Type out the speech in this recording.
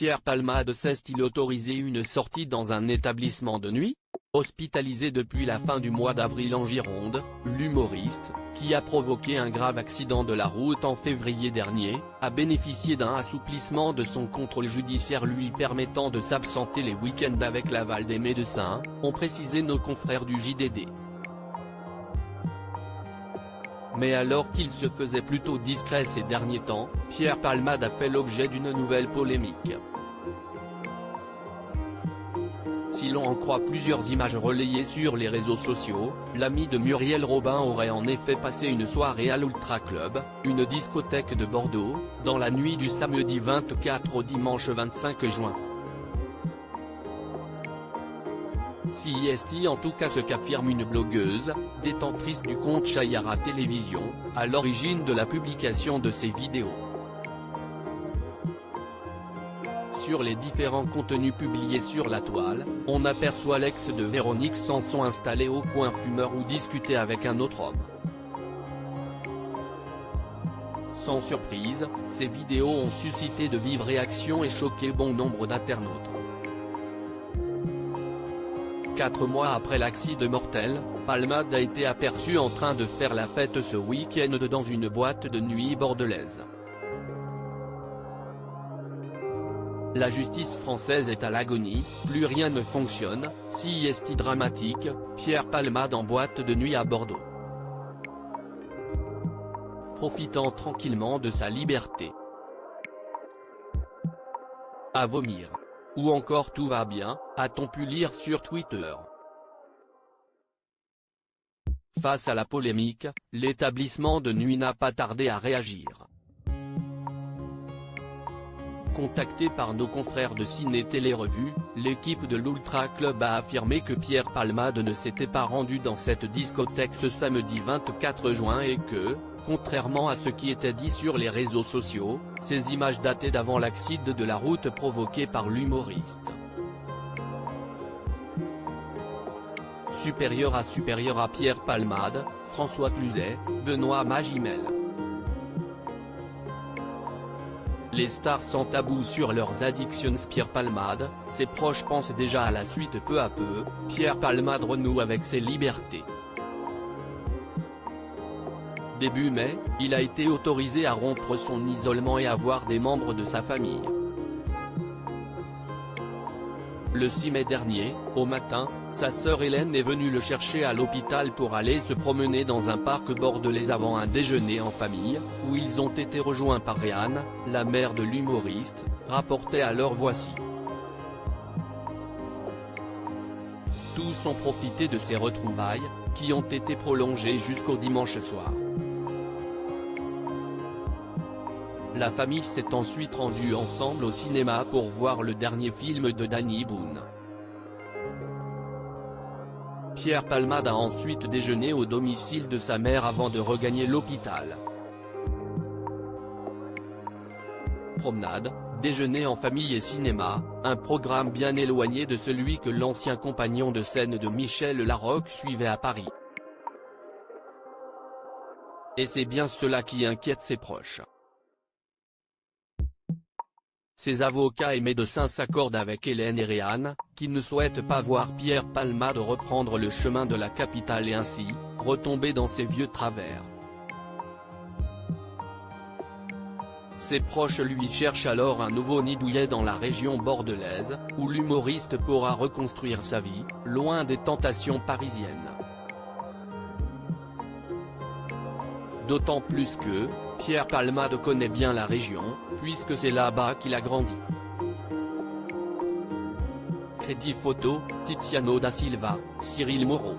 Pierre Palmade s'est-il autorisé une sortie dans un établissement de nuit? Hospitalisé depuis la fin du mois d'avril en Gironde, l'humoriste, qui a provoqué un grave accident de la route en février dernier, a bénéficié d'un assouplissement de son contrôle judiciaire lui permettant de s'absenter les week-ends avec l'aval des médecins, ont précisé nos confrères du JDD. Mais alors qu'il se faisait plutôt discret ces derniers temps, Pierre Palmade a fait l'objet d'une nouvelle polémique. Si l'on en croit plusieurs images relayées sur les réseaux sociaux, l'ami de Muriel Robin aurait en effet passé une soirée à l'Ultra Club, une discothèque de Bordeaux, dans la nuit du samedi 24 au dimanche 25 juin. C'est en tout cas ce qu'affirme une blogueuse, détentrice du compte Chayara Télévision, à l'origine de la publication de ces vidéos. Sur les différents contenus publiés sur la toile, on aperçoit l'ex de Véronique Sanson installé au coin fumeur ou discuter avec un autre homme. Sans surprise, ces vidéos ont suscité de vives réactions et choqué bon nombre d'internautes. 4 mois après l'accident mortel, Palmade a été aperçu en train de faire la fête ce week-end dans une boîte de nuit bordelaise. La justice française est à l'agonie, plus rien ne fonctionne, c'est dramatique, Pierre Palmade en boîte de nuit à Bordeaux. Profitant tranquillement de sa liberté. À vomir. Ou encore tout va bien, a-t-on pu lire sur Twitter. Face à la polémique, l'établissement de nuit n'a pas tardé à réagir. Contacté par nos confrères de Ciné Télé Revue, l'équipe de l'Ultra Club a affirmé que Pierre Palmade ne s'était pas rendu dans cette discothèque ce samedi 24 juin et que, contrairement à ce qui était dit sur les réseaux sociaux, ces images dataient d'avant l'accident de la route provoqué par l'humoriste. Supérieur à Pierre Palmade, François Cluzet, Benoît Magimel. Les stars sans tabou sur leurs addictions. Pierre Palmade, ses proches pensent déjà à la suite. Peu à peu, Pierre Palmade renoue avec ses libertés. Début mai, il a été autorisé à rompre son isolement et à voir des membres de sa famille. Le 6 mai dernier, au matin, sa sœur Hélène est venue le chercher à l'hôpital pour aller se promener dans un parc bordelais avant un déjeuner en famille, où ils ont été rejoints par Réanne, la mère de l'humoriste, rapportait alors Voici. Tous ont profité de ces retrouvailles, qui ont été prolongées jusqu'au dimanche soir. La famille s'est ensuite rendue ensemble au cinéma pour voir le dernier film de Danny Boone. Pierre Palmade a ensuite déjeuné au domicile de sa mère avant de regagner l'hôpital. Promenade, déjeuner en famille et cinéma, un programme bien éloigné de celui que l'ancien compagnon de scène de Michel Larocque suivait à Paris. Et c'est bien cela qui inquiète ses proches. Ses avocats et médecins s'accordent avec Hélène et Réanne, qui ne souhaitent pas voir Pierre Palmade reprendre le chemin de la capitale et ainsi, retomber dans ses vieux travers. Ses proches lui cherchent alors un nouveau nid douillet dans la région bordelaise, où l'humoriste pourra reconstruire sa vie, loin des tentations parisiennes. D'autant plus que, Pierre Palmade connaît bien la région, puisque c'est là-bas qu'il a grandi. Crédit photo, Tiziano da Silva, Cyril Moreau.